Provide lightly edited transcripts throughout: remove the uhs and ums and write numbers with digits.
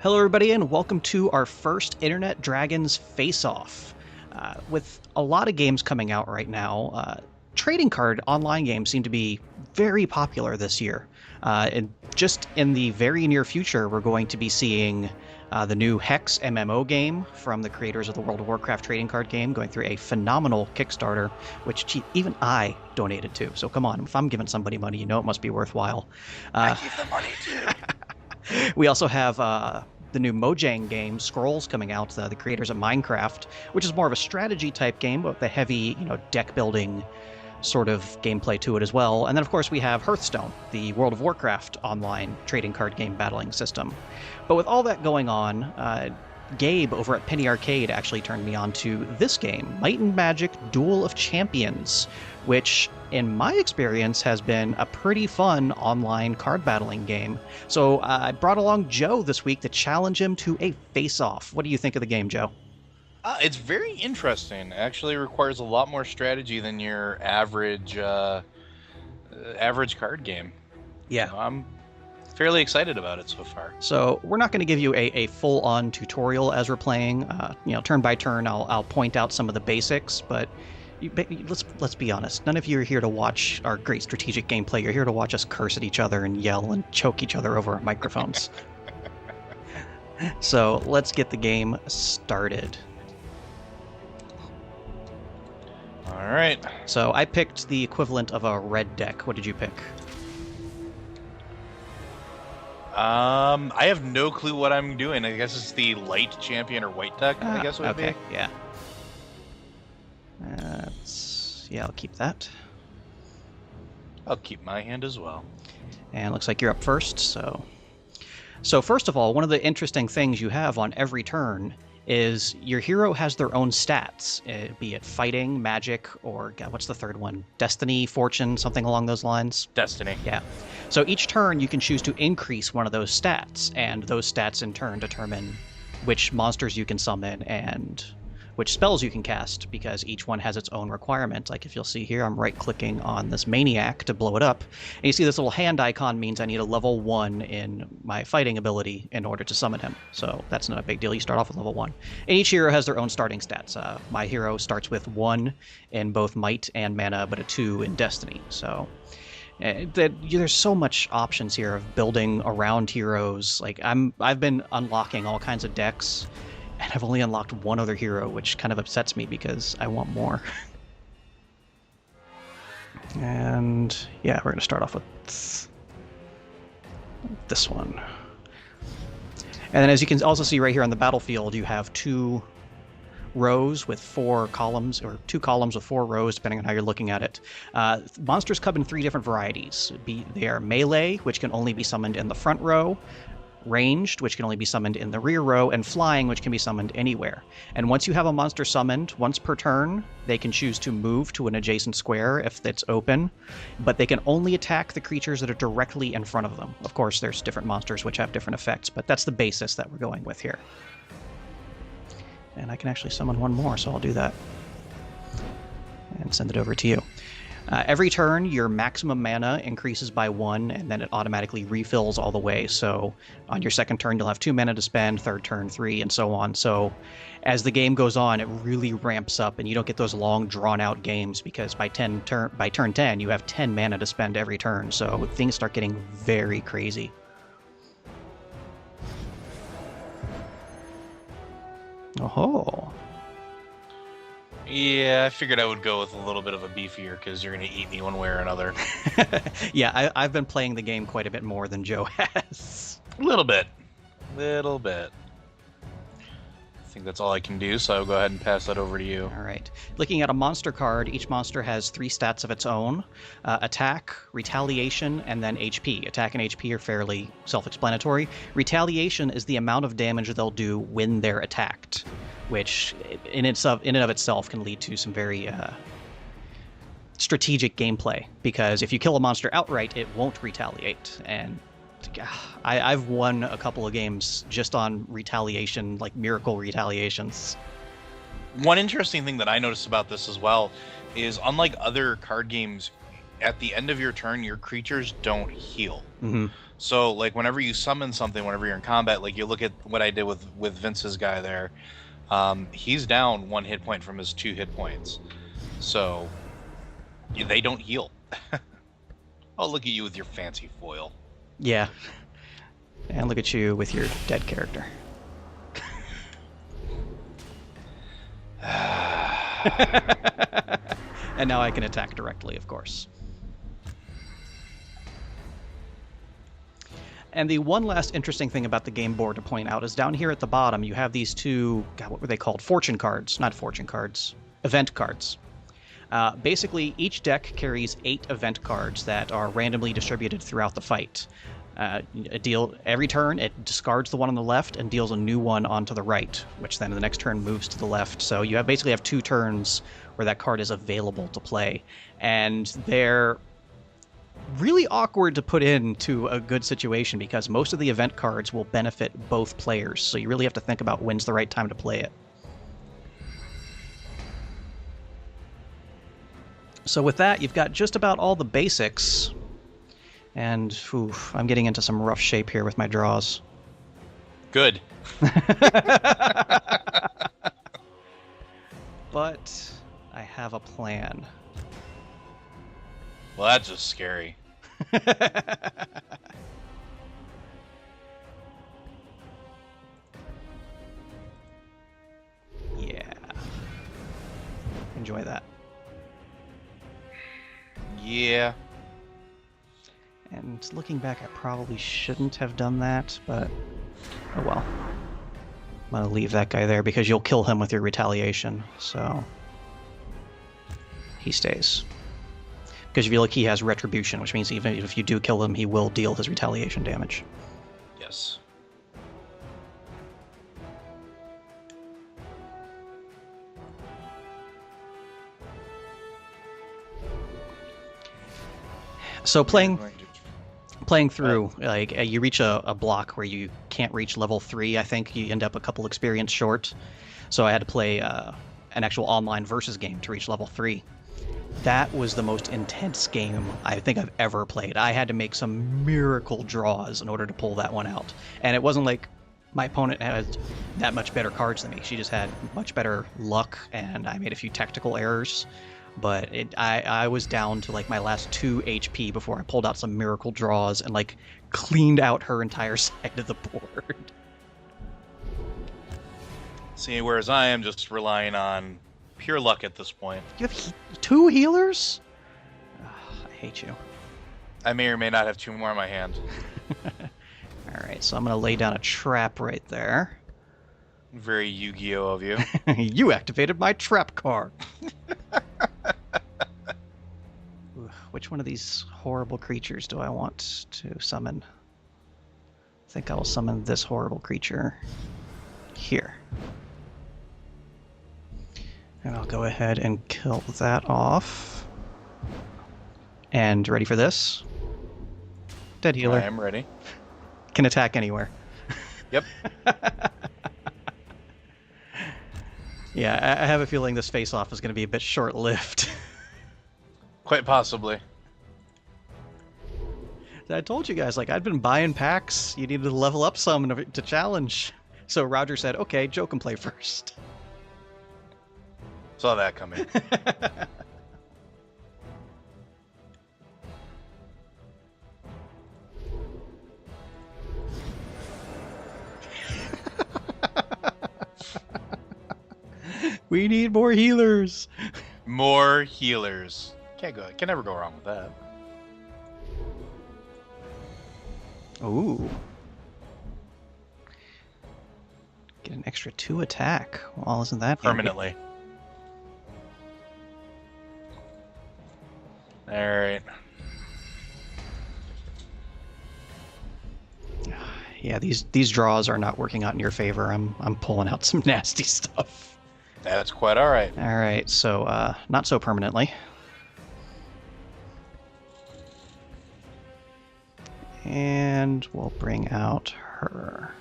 Hello, everybody, and welcome to our first Internet Dragons Face-Off. With a lot of games coming out right now, trading card online games seem to be very popular this year. And just in the very near future, we're going to be seeing the new Hex MMO game from the creators of the World of Warcraft trading card game going through a phenomenal Kickstarter, which even I donated to. So come on, if I'm giving somebody money, you know it must be worthwhile. I give the money too. We also have the new Mojang game, Scrolls, coming out, the creators of Minecraft, which is more of a strategy type game, but with a heavy, deck building sort of gameplay to it as well. And then, of course, we have Hearthstone, the World of Warcraft online trading card game battling system. But with all that going on, Gabe over at Penny Arcade actually turned me on to this game, Might and Magic Duel of Champions, which, in my experience, has been a pretty fun online card battling game. So I brought along Joe this week to challenge him to a face-off. What do you think of the game, Joe? It's very interesting. It actually requires a lot more strategy than your average card game. Yeah. I'm fairly excited about it so far. So we're not going to give you a full-on tutorial as we're playing. Turn by turn, I'll point out some of the basics, but let's be honest. None of you are here to watch our great strategic gameplay. You're here to watch us curse at each other and yell and choke each other over our microphones. So let's get the game started. All right. So I picked the equivalent of a red deck. What did you pick? I have no clue what I'm doing. I guess it's the light champion or white deck, I guess it would okay, be. yeah. I'll keep that. I'll keep my hand as well. And looks like you're up first, so first of all, one of the interesting things you have on every turn is your hero has their own stats, be it fighting, magic, or God, what's the third one? Destiny, fortune, something along those lines? Destiny. Yeah. So each turn you can choose to increase one of those stats, and those stats in turn determine which monsters you can summon and which spells you can cast, because each one has its own requirement. Like if you'll see here, I'm right-clicking on this Maniac to blow it up, and you see this little hand icon means I need a level 1 in my fighting ability in order to summon him. So that's not a big deal. You start off with level 1. And each hero has their own starting stats. My hero starts with 1 in both Might and Mana, but a 2 in Destiny. So there's so much options here of building around heroes. Like I've been unlocking all kinds of decks, and I've only unlocked one other hero, which kind of upsets me because I want more. And yeah, we're going to start off with this one. And then as you can also see right here on the battlefield, you have 2 rows with 4 columns, or 2 columns with 4 rows, depending on how you're looking at it. Monsters come in 3 different varieties. They are melee, which can only be summoned in the front row, ranged, which can only be summoned in the rear row, and flying, which can be summoned anywhere. And once you have a monster summoned, once per turn, they can choose to move to an adjacent square if it's open, but they can only attack the creatures that are directly in front of them. Of course, there's different monsters which have different effects, but that's the basis that we're going with here. And I can actually summon one more, so I'll do that. And send it over to you. Every turn, your maximum mana increases by 1, and then it automatically refills all the way. So on your second turn, you'll have 2 mana to spend, third turn 3, and so on. So as the game goes on, it really ramps up, and you don't get those long, drawn-out games, because by turn 10, you have 10 mana to spend every turn. So things start getting very crazy. Oh. Yeah, I figured I would go with a little bit of a beefier, because you're going to eat me one way or another. Yeah, I've been playing the game quite a bit more than Joe has. A little bit. I think that's all I can do, so I'll go ahead and pass that over to you. All right. Looking at a monster card, each monster has 3 stats of its own. Attack, Retaliation, and then HP. Attack and HP are fairly self-explanatory. Retaliation is the amount of damage they'll do when they're attacked, which in and of itself can lead to some very strategic gameplay, because if you kill a monster outright, it won't retaliate. And I've won a couple of games just on retaliation, like miracle retaliations. One interesting thing that I noticed about this as well is, unlike other card games, at the end of your turn, your creatures don't heal. Mm-hmm. So, like, whenever you summon something, whenever you're in combat, like, you look at what I did with Vince's guy there. He's down 1 hit point from his 2 hit points. So, they don't heal. Oh, look at you with your fancy foil. Yeah. And look at you with your dead character. And now I can attack directly, of course. And the one last interesting thing about the game board to point out is down here at the bottom, you have these two, God, what were they called? Fortune cards. Not fortune cards. Event cards. Basically, each deck carries 8 event cards that are randomly distributed throughout the fight. Every turn, it discards the one on the left and deals a new one onto the right, which then the next turn moves to the left. So you basically have 2 turns where that card is available to play. And they're really awkward to put into a good situation because most of the event cards will benefit both players. So you really have to think about when's the right time to play it. So with that, you've got just about all the basics. And I'm getting into some rough shape here with my draws. Good. But I have a plan. Well, that's just scary. Yeah. Enjoy that. Yeah. And looking back, I probably shouldn't have done that, but oh well. I'm gonna leave that guy there because you'll kill him with your retaliation, so he stays. Because if you look, he has retribution, which means even if you do kill him, he will deal his retaliation damage. Yes. So playing through, like you reach a block where you can't reach level 3. I think you end up a couple experience short. So I had to play an actual online versus game to reach level 3. That was the most intense game I think I've ever played. I had to make some miracle draws in order to pull that one out. And it wasn't like my opponent had that much better cards than me. She just had much better luck, and I made a few tactical errors. But I was down to like my last 2 HP before I pulled out some miracle draws and like cleaned out her entire side of the board. See, whereas I am just relying on pure luck at this point. You have 2 healers? Ugh, I hate you. I may or may not have 2 more in my hand. Alright, so I'm going to lay down a trap right there. Very Yu-Gi-Oh of you. You activated my trap card. Which one of these horrible creatures do I want to summon? I think I will summon this horrible creature here. And I'll go ahead and kill that off. And ready for this? Dead healer. I am ready. Can attack anywhere. Yep. Yeah, I have a feeling this face-off is going to be a bit short-lived. Quite possibly. I told you guys, like, I'd been buying packs. You needed to level up some to challenge. So Roger said, okay, Joe can play first. Saw that coming. We need more healers. More healers. Can never go wrong with that. Ooh. Get an extra 2 attack. Well, isn't that Permanently. Alright. Yeah, these draws are not working out in your favor. I'm pulling out some nasty stuff. That's quite alright. Alright, so not so permanently. And we'll bring out her.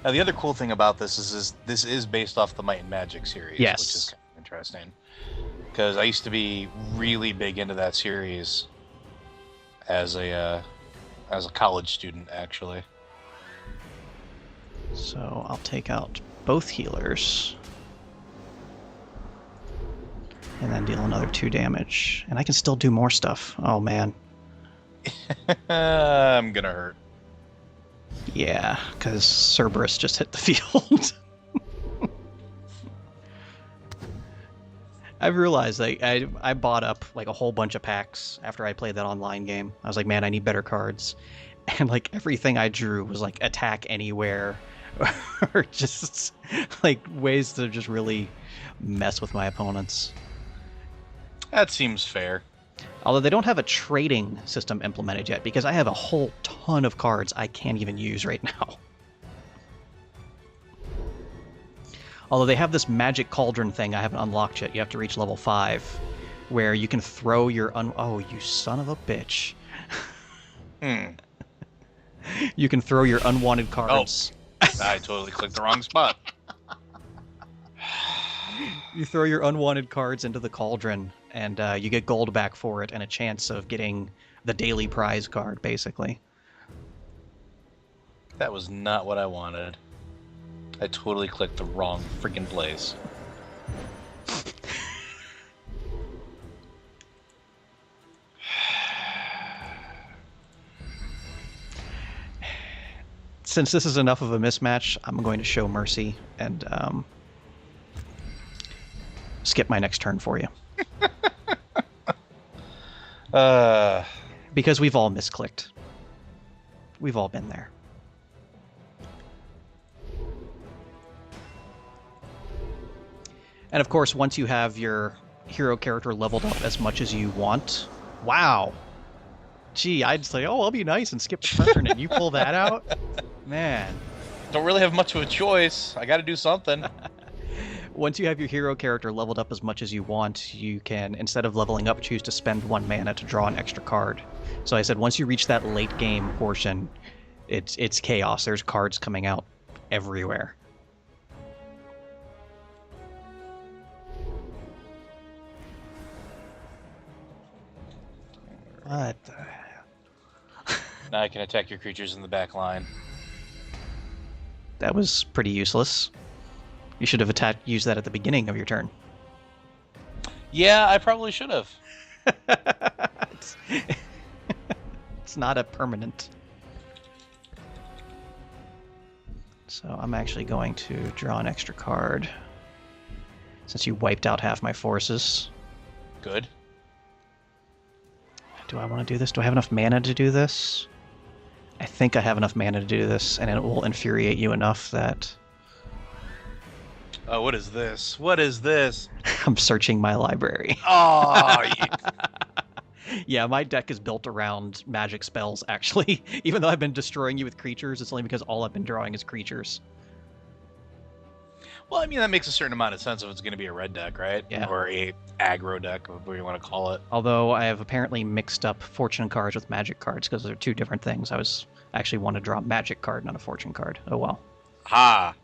Now, the other cool thing about this is this is based off the Might and Magic series, Yes. which is kind of interesting. Because I used to be really big into that series as a as a college student, actually. So I'll take out both healers. And then deal another 2 damage. And I can still do more stuff. Oh, man. I'm gonna hurt. Yeah, because Cerberus just hit the field. I've realized like I bought up like a whole bunch of packs after I played that online game. I was like, man, I need better cards. And like everything I drew was like attack anywhere or just like ways to just really mess with my opponents. That seems fair. Although they don't have a trading system implemented yet because I have a whole ton of cards I can't even use right now. Although they have this magic cauldron thing I haven't unlocked yet. You have to reach level 5, where you can throw your oh, you son of a bitch! You can throw your unwanted cards. Oh, I totally clicked the wrong spot. You throw your unwanted cards into the cauldron, and you get gold back for it, and a chance of getting the daily prize card, basically. That was not what I wanted. I totally clicked the wrong freaking place. Since this is enough of a mismatch, I'm going to show mercy and skip my next turn for you. Because we've all misclicked. We've all been there. And of course, once you have your hero character leveled up as much as you want... Wow! Gee, I'd say, oh, I'll be nice and skip the turn, and you pull that out? Man. Don't really have much of a choice. I gotta do something. Once you have your hero character leveled up as much as you want, you can, instead of leveling up, choose to spend 1 mana to draw an extra card. So I said, once you reach that late game portion, it's chaos. There's cards coming out everywhere. What the hell? Now I can attack your creatures in the back line. That was pretty useless. You should have used that at the beginning of your turn. Yeah, I probably should have. It's not a permanent. So I'm actually going to draw an extra card. Since you wiped out half my forces. Good. Do I want to do this? Do I have enough mana to do this? I think I have enough mana to do this, and it will infuriate you enough that... Oh, what is this? What is this? I'm searching my library. Oh, Yeah, my deck is built around magic spells, actually. Even though I've been destroying you with creatures, it's only because all I've been drawing is creatures. Well, I mean, that makes a certain amount of sense if it's going to be a red deck, right? Yeah. Or a aggro deck, whatever you want to call it. Although I have apparently mixed up fortune cards with magic cards, because they're 2 different things. I actually want to draw a magic card, not a fortune card. Oh well. Ha!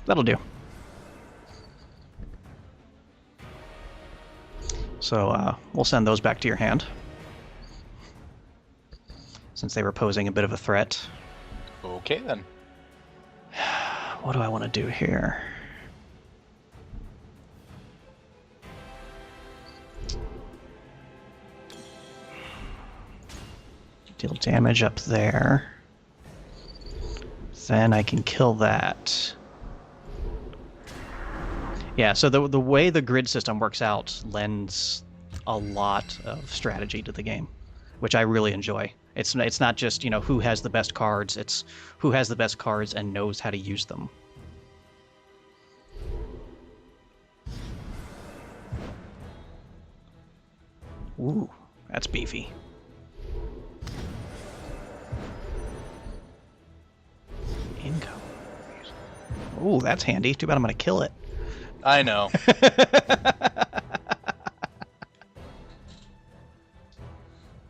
That'll do. So we'll send those back to your hand, since they were posing a bit of a threat. Okay, then. What do I want to do here? Deal damage up there. Then I can kill that. Yeah, so the way the grid system works out lends a lot of strategy to the game, which I really enjoy. It's not just, who has the best cards, it's who has the best cards and knows how to use them. Ooh, that's beefy. Income. Ooh, that's handy. Too bad I'm going to kill it. I know.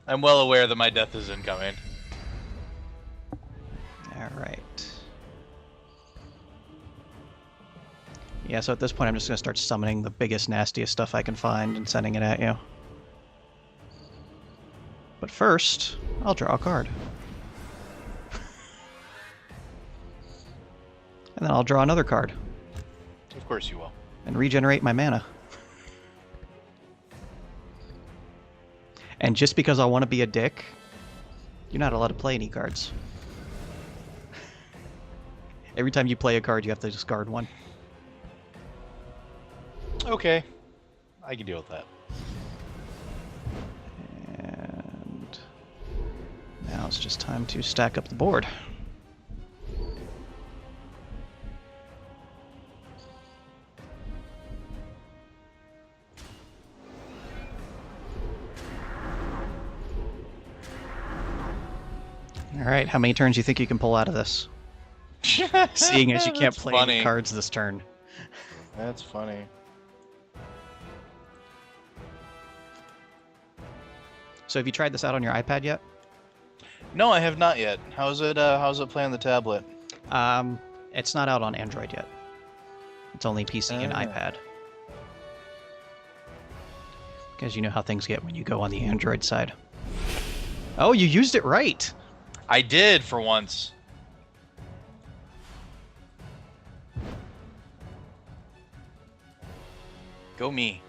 I'm well aware that my death is incoming. Yeah, so at this point I'm just going to start summoning the biggest, nastiest stuff I can find and sending it at you. But first, I'll draw a card. And then I'll draw another card. Of course you will. And regenerate my mana. And just because I want to be a dick, you're not allowed to play any cards. Every time you play a card, you have to discard one. Okay. I can deal with that. And now it's just time to stack up the board. Alright, how many turns do you think you can pull out of this? Seeing as you can't play any cards this turn. That's funny. So have you tried this out on your iPad yet? No, I have not yet. How's it play on the tablet? It's not out on Android yet. It's only PC and iPad. Because you know how things get when you go on the Android side. Oh, you used it right! I did, for once. Go me.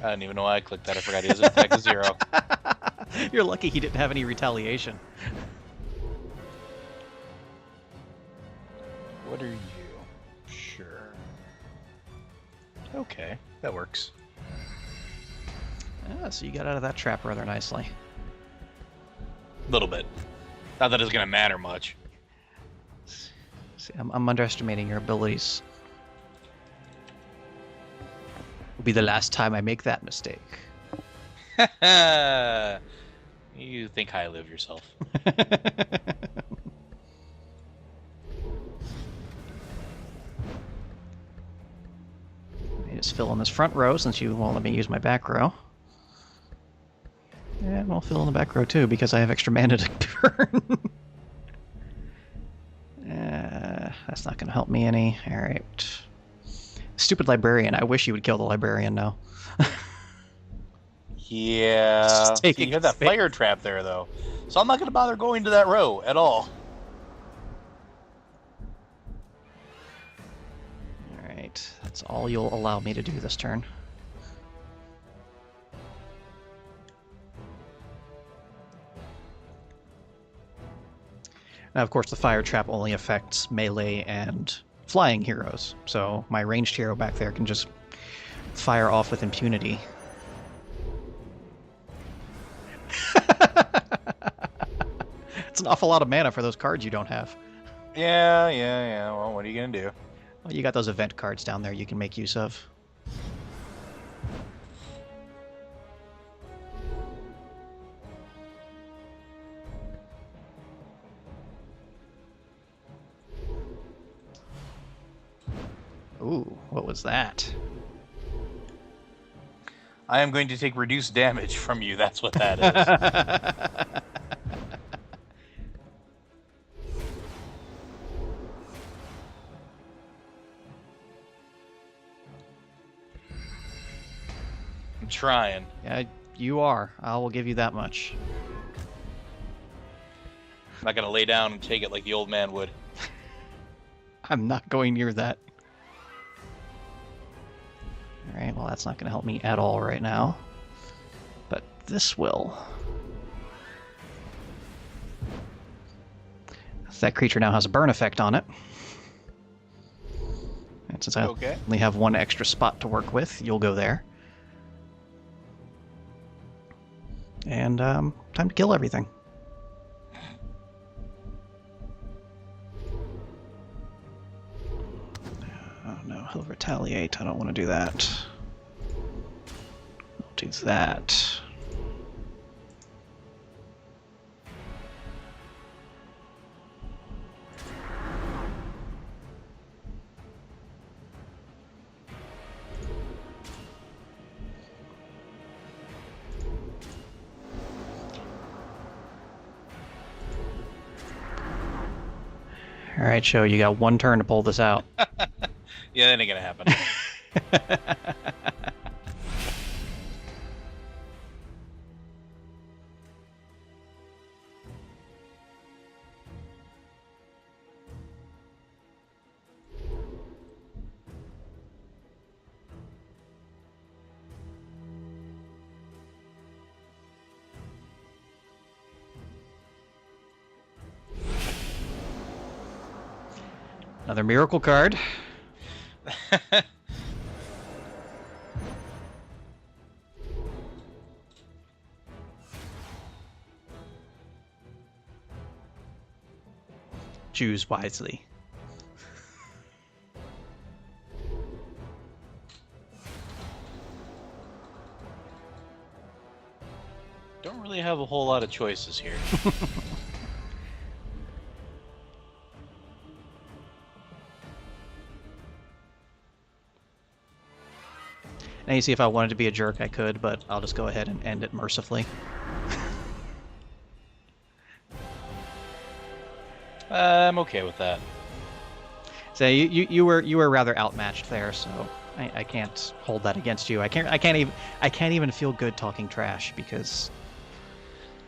I don't even know why I clicked that. I forgot he has an attack of 0. You're lucky he didn't have any retaliation. What are you? Sure. Okay, that works. Ah, so you got out of that trap rather nicely. A little bit. Not that it's going to matter much. See, I'm underestimating your abilities. Will be the last time I make that mistake. You think highly of yourself. Let me just fill in this front row since you won't let me use my back row. And we'll fill in the back row too because I have extra mana to burn. That's not going to help me any. Alright. Stupid librarian. I wish you would kill the librarian now. Yeah. See, you have that fire trap there, though. So I'm not going to bother going to that row at all. Alright. That's all you'll allow me to do this turn. Now, of course, the fire trap only affects melee and flying heroes, so my ranged hero back there can just fire off with impunity. It's an awful lot of mana for those cards you don't have. Yeah. Well, what are you going to do? Well, you got those event cards down there you can make use of. Ooh, what was that? I am going to take reduced damage from you. That's what that is. I'm trying. Yeah, you are. I will give you that much. I'm not going to lay down and take it like the old man would. I'm not going near that. Alright, well that's not going to help me at all right now. But this will. That creature now has a burn effect on it. And since I only have one extra spot to work with, you'll go there. And time to kill everything. Oh no, he'll retaliate. I don't want to do that. I'll do that. All right, Joe, you got one turn to pull this out. Yeah, that ain't gonna happen. Another miracle card. Choose wisely. Don't really have a whole lot of choices here. Now you see, if I wanted to be a jerk, I could, but I'll just go ahead and end it mercifully. I'm okay with that. So you were rather outmatched there, so I can't hold that against you. I can't even feel good talking trash because.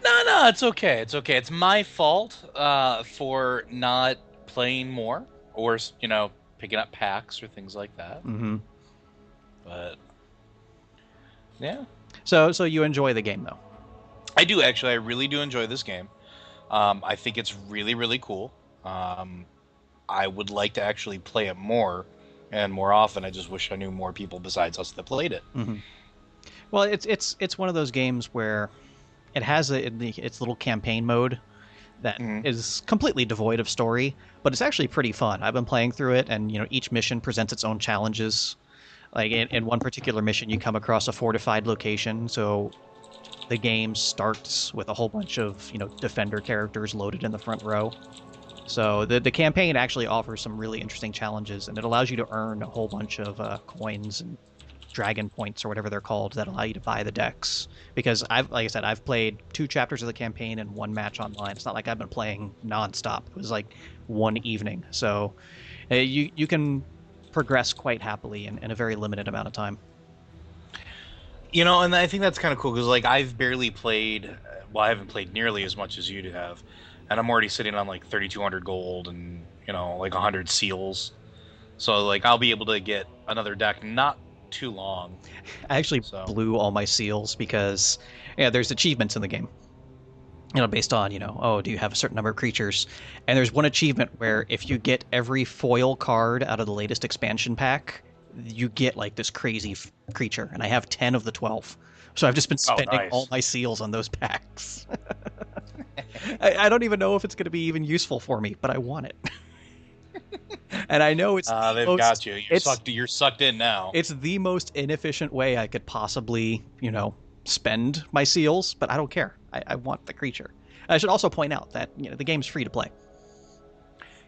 No, it's okay. It's okay. It's my fault for not playing more, or picking up packs or things like that. Mm-hmm. But yeah. So you enjoy the game though? I do actually. I really do enjoy this game. I think it's really, really cool. I would like to actually play it more and more often. I just wish I knew more people besides us that played it. Mm-hmm. Well, it's one of those games where it has its little campaign mode that is completely devoid of story, but it's actually pretty fun. I've been playing through it, and each mission presents its own challenges. Like in one particular mission, you come across a fortified location, so the game starts with a whole bunch of defender characters loaded in the front row. So the campaign actually offers some really interesting challenges, and it allows you to earn a whole bunch of coins and dragon points or whatever they're called that allow you to buy the decks. Because like I said, I've played 2 chapters of the campaign and 1 match online. It's not like I've been playing nonstop. It was like one evening. So you can progress quite happily in a very limited amount of time. And I think that's kind of cool because I've barely played. Well, I haven't played nearly as much as you have, and I'm already sitting on 3,200 gold and 100 seals. So I'll be able to get another deck not too long. I actually blew all my seals because there's achievements in the game. Based on, do you have a certain number of creatures? And there's one achievement where if you get every foil card out of the latest expansion pack, you get this crazy creature. And I have 10 of the 12. So I've just been spending all my seals on those packs. I don't even know if it's going to be even useful for me, but I want it. And I know it's they've got you. You're sucked in now. It's the most inefficient way I could possibly, spend my seals, but I don't care. I want the creature. I should also point out that the game's free to play.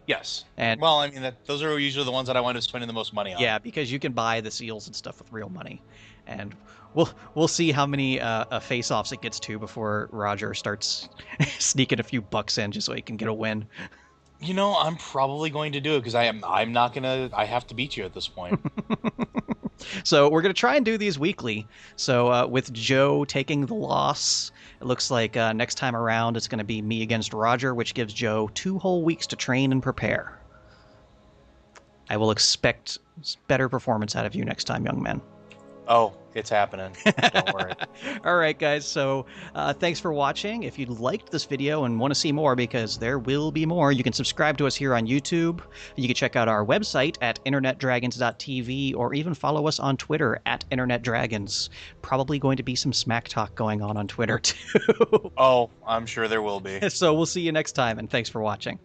Yes. And well, I mean, those are usually the ones that I wind up spending the most money on. Yeah, because you can buy the seals and stuff with real money, and we'll see how many face-offs it gets to before Roger starts sneaking a few bucks in just so he can get a win. I'm probably going to do it because I'm not gonna. I have to beat you at this point. So we're gonna try and do these weekly. So with Joe taking the loss, it looks like next time around it's going to be me against Roger, which gives Joe 2 whole weeks to train and prepare. I will expect better performance out of you next time, young man. Oh, it's happening. Don't worry. All right, guys. So thanks for watching. If you liked this video and want to see more, because there will be more, you can subscribe to us here on YouTube. You can check out our website at internetdragons.tv, or even follow us on Twitter at internetdragons. Probably going to be some smack talk going on Twitter, too. Oh, I'm sure there will be. So we'll see you next time, and thanks for watching.